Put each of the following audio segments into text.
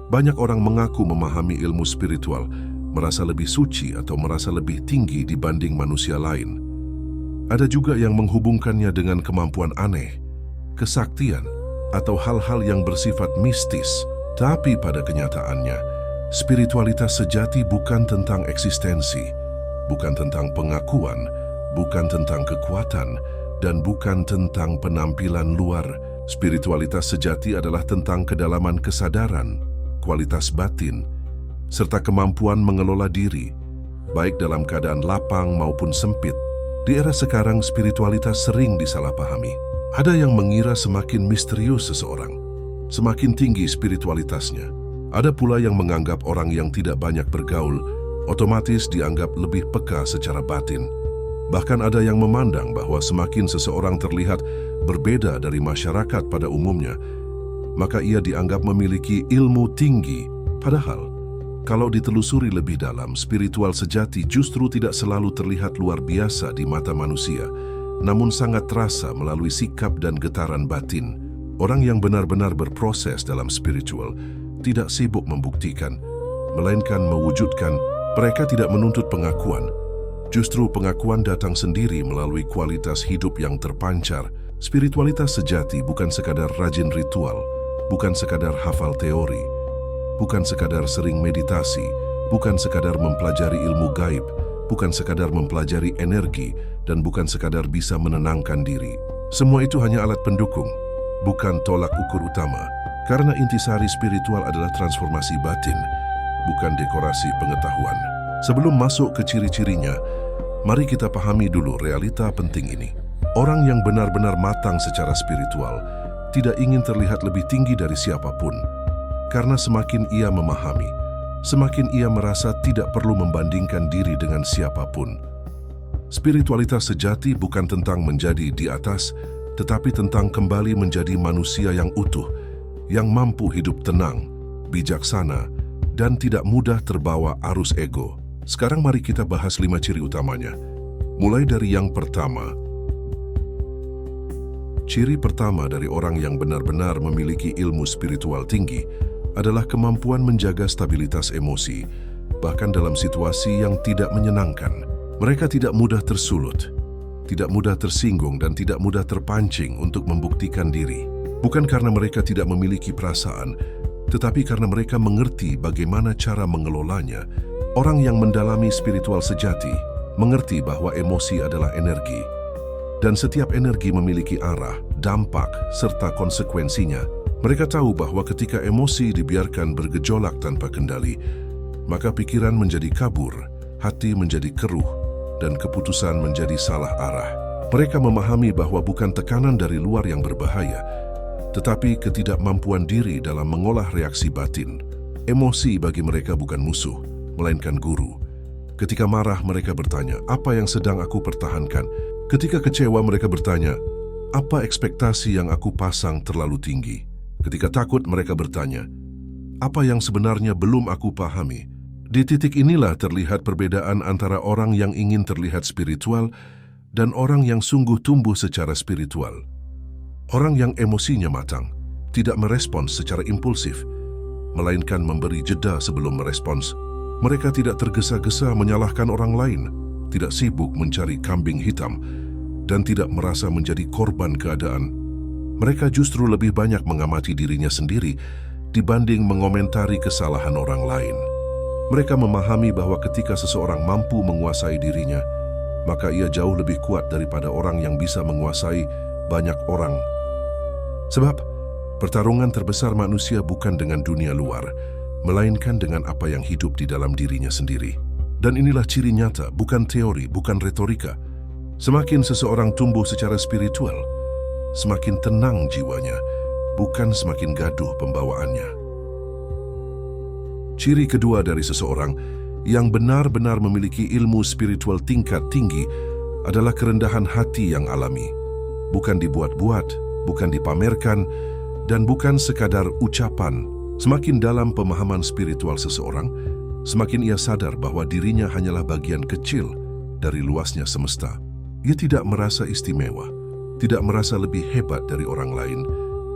Banyak orang mengaku memahami ilmu spiritual, merasa lebih suci atau merasa lebih tinggi dibanding manusia lain. Ada juga yang menghubungkannya dengan kemampuan aneh, kesaktian, atau hal-hal yang bersifat mistis. Tapi pada kenyataannya, spiritualitas sejati bukan tentang eksistensi, bukan tentang pengakuan, bukan tentang kekuatan, dan bukan tentang penampilan luar. Spiritualitas sejati adalah tentang kedalaman kesadaran, kualitas batin, serta kemampuan mengelola diri, baik dalam keadaan lapang maupun sempit. Di era sekarang, spiritualitas sering disalahpahami. Ada yang mengira semakin misterius seseorang, semakin tinggi spiritualitasnya. Ada pula yang menganggap orang yang tidak banyak bergaul, otomatis dianggap lebih peka secara batin. Bahkan ada yang memandang bahwa semakin seseorang terlihat berbeda dari masyarakat pada umumnya, maka ia dianggap memiliki ilmu tinggi. Padahal, kalau ditelusuri lebih dalam, spiritual sejati justru tidak selalu terlihat luar biasa di mata manusia, namun sangat terasa melalui sikap dan getaran batin. Orang yang benar-benar berproses dalam spiritual tidak sibuk membuktikan, melainkan mewujudkan. Mereka tidak menuntut pengakuan. Justru pengakuan datang sendiri melalui kualitas hidup yang terpancar. Spiritualitas sejati bukan sekadar rajin ritual, bukan sekadar hafal teori, bukan sekadar sering meditasi, bukan sekadar mempelajari ilmu gaib, bukan sekadar mempelajari energi, dan bukan sekadar bisa menenangkan diri. Semua itu hanya alat pendukung, bukan tolak ukur utama. Karena intisari spiritual adalah transformasi batin, bukan dekorasi pengetahuan. Sebelum masuk ke ciri-cirinya, mari kita pahami dulu realita penting ini. Orang yang benar-benar matang secara spiritual tidak ingin terlihat lebih tinggi dari siapapun. Karena semakin ia memahami, semakin ia merasa tidak perlu membandingkan diri dengan siapapun. Spiritualitas sejati bukan tentang menjadi di atas, tetapi tentang kembali menjadi manusia yang utuh, yang mampu hidup tenang, bijaksana, dan tidak mudah terbawa arus ego. Sekarang mari kita bahas 5 ciri utamanya. Mulai dari yang pertama. Ciri pertama dari orang yang benar-benar memiliki ilmu spiritual tinggi adalah kemampuan menjaga stabilitas emosi, bahkan dalam situasi yang tidak menyenangkan. Mereka tidak mudah tersulut, tidak mudah tersinggung, dan tidak mudah terpancing untuk membuktikan diri. Bukan karena mereka tidak memiliki perasaan, tetapi karena mereka mengerti bagaimana cara mengelolanya. Orang yang mendalami spiritual sejati mengerti bahwa emosi adalah energi, dan setiap energi memiliki arah, dampak, serta konsekuensinya. Mereka tahu bahwa ketika emosi dibiarkan bergejolak tanpa kendali, maka pikiran menjadi kabur, hati menjadi keruh, dan keputusan menjadi salah arah. Mereka memahami bahwa bukan tekanan dari luar yang berbahaya, tetapi ketidakmampuan diri dalam mengolah reaksi batin. Emosi bagi mereka bukan musuh, melainkan guru. Ketika marah, mereka bertanya, apa yang sedang aku pertahankan? Ketika kecewa, mereka bertanya, apa ekspektasi yang aku pasang terlalu tinggi? Ketika takut, mereka bertanya, apa yang sebenarnya belum aku pahami? Di titik inilah terlihat perbedaan antara orang yang ingin terlihat spiritual dan orang yang sungguh tumbuh secara spiritual. Orang yang emosinya matang tidak merespons secara impulsif, melainkan memberi jeda sebelum merespons. Mereka tidak tergesa-gesa menyalahkan orang lain, tidak sibuk mencari kambing hitam, dan tidak merasa menjadi korban keadaan. Mereka justru lebih banyak mengamati dirinya sendiri dibanding mengomentari kesalahan orang lain. Mereka memahami bahwa ketika seseorang mampu menguasai dirinya, maka ia jauh lebih kuat daripada orang yang bisa menguasai banyak orang. Sebab, pertarungan terbesar manusia bukan dengan dunia luar, melainkan dengan apa yang hidup di dalam dirinya sendiri. Dan inilah ciri nyata, bukan teori, bukan retorika. Semakin seseorang tumbuh secara spiritual, semakin tenang jiwanya, bukan semakin gaduh pembawaannya. Ciri kedua dari seseorang yang benar-benar memiliki ilmu spiritual tingkat tinggi adalah kerendahan hati yang alami. Bukan dibuat-buat, bukan dipamerkan, dan bukan sekadar ucapan. Semakin dalam pemahaman spiritual seseorang, semakin ia sadar bahwa dirinya hanyalah bagian kecil dari luasnya semesta. Ia tidak merasa istimewa, tidak merasa lebih hebat dari orang lain,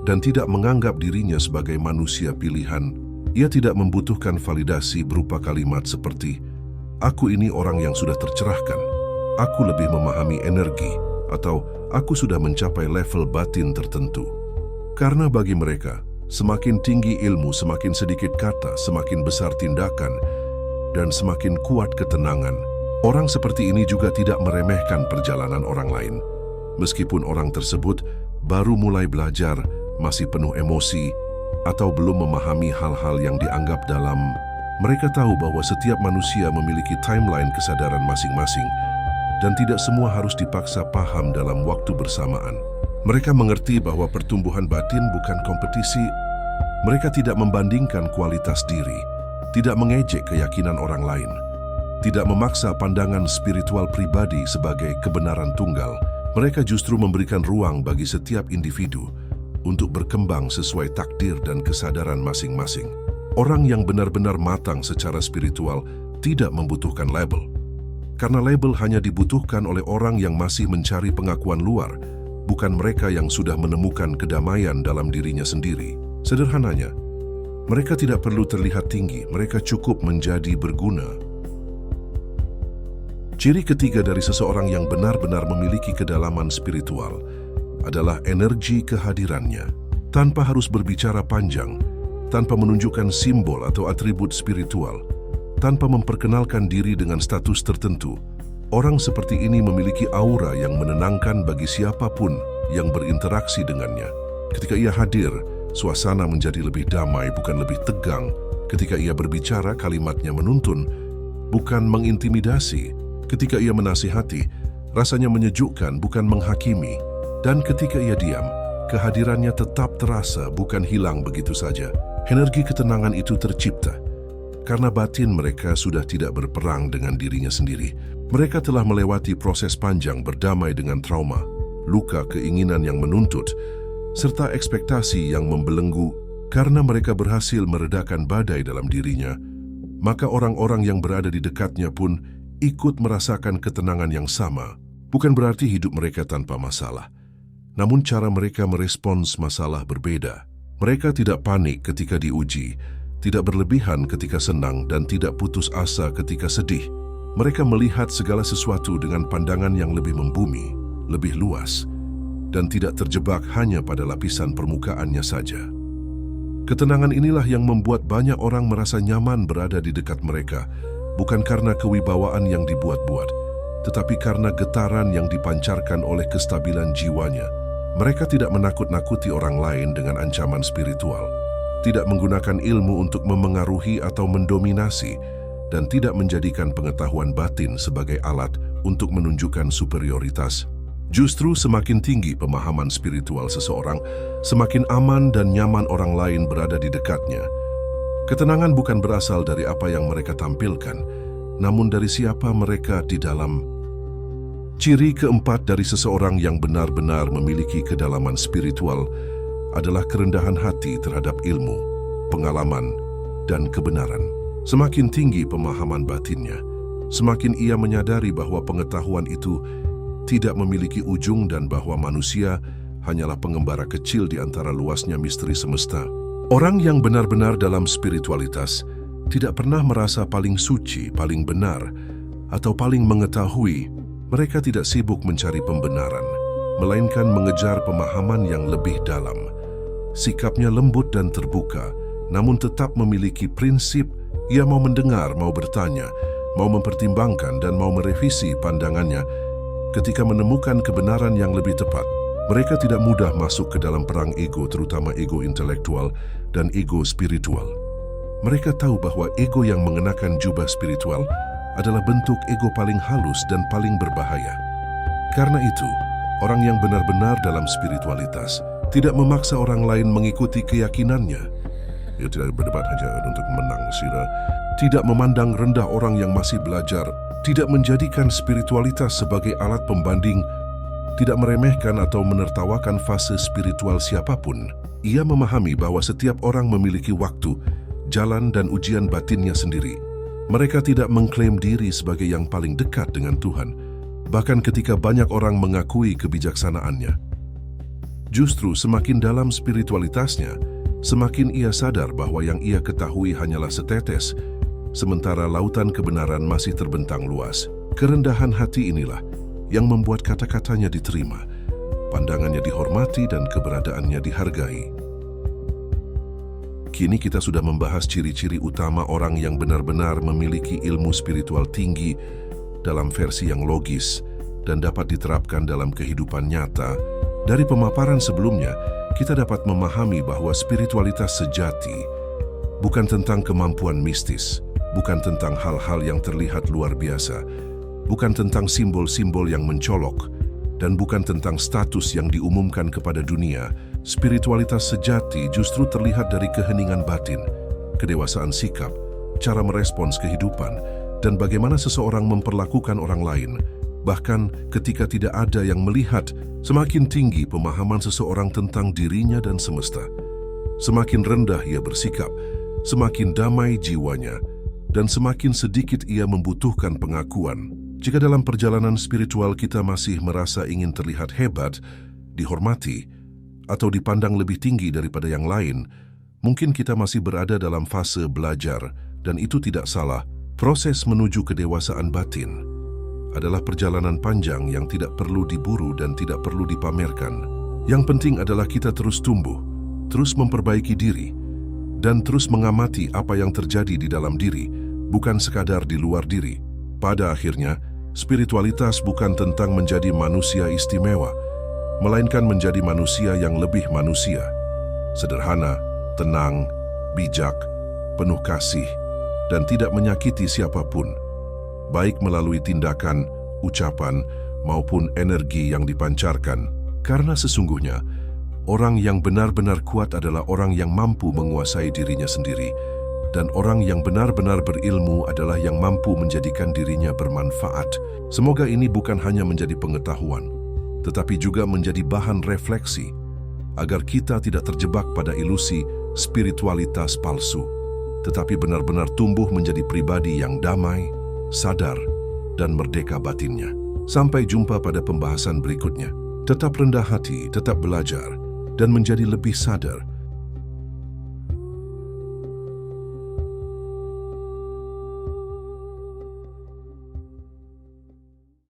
dan tidak menganggap dirinya sebagai manusia pilihan. Ia tidak membutuhkan validasi berupa kalimat seperti, "Aku ini orang yang sudah tercerahkan, aku lebih memahami energi," atau "Aku sudah mencapai level batin tertentu." Karena bagi mereka, semakin tinggi ilmu, semakin sedikit kata, semakin besar tindakan, dan semakin kuat ketenangan. Orang seperti ini juga tidak meremehkan perjalanan orang lain. Meskipun orang tersebut baru mulai belajar, masih penuh emosi, atau belum memahami hal-hal yang dianggap dalam, mereka tahu bahwa setiap manusia memiliki timeline kesadaran masing-masing dan tidak semua harus dipaksa paham dalam waktu bersamaan. Mereka mengerti bahwa pertumbuhan batin bukan kompetisi. Mereka tidak membandingkan kualitas diri, tidak mengejek keyakinan orang lain, tidak memaksa pandangan spiritual pribadi sebagai kebenaran tunggal. Mereka justru memberikan ruang bagi setiap individu untuk berkembang sesuai takdir dan kesadaran masing-masing. Orang yang benar-benar matang secara spiritual tidak membutuhkan label, karena label hanya dibutuhkan oleh orang yang masih mencari pengakuan luar, bukan mereka yang sudah menemukan kedamaian dalam dirinya sendiri. Sederhananya, mereka tidak perlu terlihat tinggi, mereka cukup menjadi berguna. Ciri ketiga dari seseorang yang benar-benar memiliki kedalaman spiritual adalah energi kehadirannya. Tanpa harus berbicara panjang, tanpa menunjukkan simbol atau atribut spiritual, tanpa memperkenalkan diri dengan status tertentu, orang seperti ini memiliki aura yang menenangkan bagi siapapun yang berinteraksi dengannya. Ketika ia hadir, suasana menjadi lebih damai, bukan lebih tegang. Ketika ia berbicara, kalimatnya menuntun, bukan mengintimidasi. Ketika ia menasihati, rasanya menyejukkan, bukan menghakimi. Dan ketika ia diam, kehadirannya tetap terasa, bukan hilang begitu saja. Energi ketenangan itu tercipta karena batin mereka sudah tidak berperang dengan dirinya sendiri. Mereka telah melewati proses panjang berdamai dengan trauma, luka, keinginan yang menuntut, serta ekspektasi yang membelenggu. Karena mereka berhasil meredakan badai dalam dirinya, maka orang-orang yang berada di dekatnya pun ikut merasakan ketenangan yang sama. Bukan berarti hidup mereka tanpa masalah, namun cara mereka merespons masalah berbeda. Mereka tidak panik ketika diuji, tidak berlebihan ketika senang, dan tidak putus asa ketika sedih. Mereka melihat segala sesuatu dengan pandangan yang lebih membumi, lebih luas, dan tidak terjebak hanya pada lapisan permukaannya saja. Ketenangan inilah yang membuat banyak orang merasa nyaman berada di dekat mereka, bukan karena kewibawaan yang dibuat-buat, tetapi karena getaran yang dipancarkan oleh kestabilan jiwanya. Mereka tidak menakut-nakuti orang lain dengan ancaman spiritual, tidak menggunakan ilmu untuk memengaruhi atau mendominasi, dan tidak menjadikan pengetahuan batin sebagai alat untuk menunjukkan superioritas. Justru semakin tinggi pemahaman spiritual seseorang, semakin aman dan nyaman orang lain berada di dekatnya. Ketenangan bukan berasal dari apa yang mereka tampilkan, namun dari siapa mereka di dalam. Ciri keempat dari seseorang yang benar-benar memiliki kedalaman spiritual adalah kerendahan hati terhadap ilmu, pengalaman, dan kebenaran. Semakin tinggi pemahaman batinnya, semakin ia menyadari bahwa pengetahuan itu tidak memiliki ujung dan bahwa manusia hanyalah pengembara kecil di antara luasnya misteri semesta. Orang yang benar-benar dalam spiritualitas tidak pernah merasa paling suci, paling benar, atau paling mengetahui. Mereka tidak sibuk mencari pembenaran, melainkan mengejar pemahaman yang lebih dalam. Sikapnya lembut dan terbuka, namun tetap memiliki prinsip. Ia mau mendengar, mau bertanya, mau mempertimbangkan, dan mau merevisi pandangannya. Ketika menemukan kebenaran yang lebih tepat, mereka tidak mudah masuk ke dalam perang ego, terutama ego intelektual dan ego spiritual. Mereka tahu bahwa ego yang mengenakan jubah spiritual adalah bentuk ego paling halus dan paling berbahaya. Karena itu, orang yang benar-benar dalam spiritualitas tidak memaksa orang lain mengikuti keyakinannya. Ia tidak berdebat hanya untuk menang sila, tidak memandang rendah orang yang masih belajar, tidak menjadikan spiritualitas sebagai alat pembanding, tidak meremehkan atau menertawakan fase spiritual siapapun. Ia memahami bahwa setiap orang memiliki waktu, jalan, dan ujian batinnya sendiri. Mereka tidak mengklaim diri sebagai yang paling dekat dengan Tuhan, bahkan ketika banyak orang mengakui kebijaksanaannya. Justru semakin dalam spiritualitasnya, semakin ia sadar bahwa yang ia ketahui hanyalah setetes, sementara lautan kebenaran masih terbentang luas. Kerendahan hati inilah yang membuat kata-katanya diterima, pandangannya dihormati, dan keberadaannya dihargai. Kini kita sudah membahas ciri-ciri utama orang yang benar-benar memiliki ilmu spiritual tinggi dalam versi yang logis dan dapat diterapkan dalam kehidupan nyata. Dari pemaparan sebelumnya, kita dapat memahami bahwa spiritualitas sejati bukan tentang kemampuan mistis, bukan tentang hal-hal yang terlihat luar biasa, bukan tentang simbol-simbol yang mencolok, dan bukan tentang status yang diumumkan kepada dunia. Spiritualitas sejati justru terlihat dari keheningan batin, kedewasaan sikap, cara merespons kehidupan, dan bagaimana seseorang memperlakukan orang lain. Bahkan ketika tidak ada yang melihat, semakin tinggi pemahaman seseorang tentang dirinya dan semesta. Semakin rendah ia bersikap, semakin damai jiwanya, dan semakin sedikit ia membutuhkan pengakuan. Jika dalam perjalanan spiritual kita masih merasa ingin terlihat hebat, dihormati, atau dipandang lebih tinggi daripada yang lain, mungkin kita masih berada dalam fase belajar, dan itu tidak salah. Proses menuju kedewasaan batin adalah perjalanan panjang yang tidak perlu diburu dan tidak perlu dipamerkan. Yang penting adalah kita terus tumbuh, terus memperbaiki diri, dan terus mengamati apa yang terjadi di dalam diri, bukan sekadar di luar diri. Pada akhirnya, spiritualitas bukan tentang menjadi manusia istimewa, melainkan menjadi manusia yang lebih manusia. Sederhana, tenang, bijak, penuh kasih, dan tidak menyakiti siapapun, baik melalui tindakan, ucapan, maupun energi yang dipancarkan. Karena sesungguhnya, orang yang benar-benar kuat adalah orang yang mampu menguasai dirinya sendiri, dan orang yang benar-benar berilmu adalah yang mampu menjadikan dirinya bermanfaat. Semoga ini bukan hanya menjadi pengetahuan, tetapi juga menjadi bahan refleksi, agar kita tidak terjebak pada ilusi spiritualitas palsu, tetapi benar-benar tumbuh menjadi pribadi yang damai, sadar, dan merdeka batinnya. Sampai jumpa pada pembahasan berikutnya. Tetap rendah hati, tetap belajar, dan menjadi lebih sadar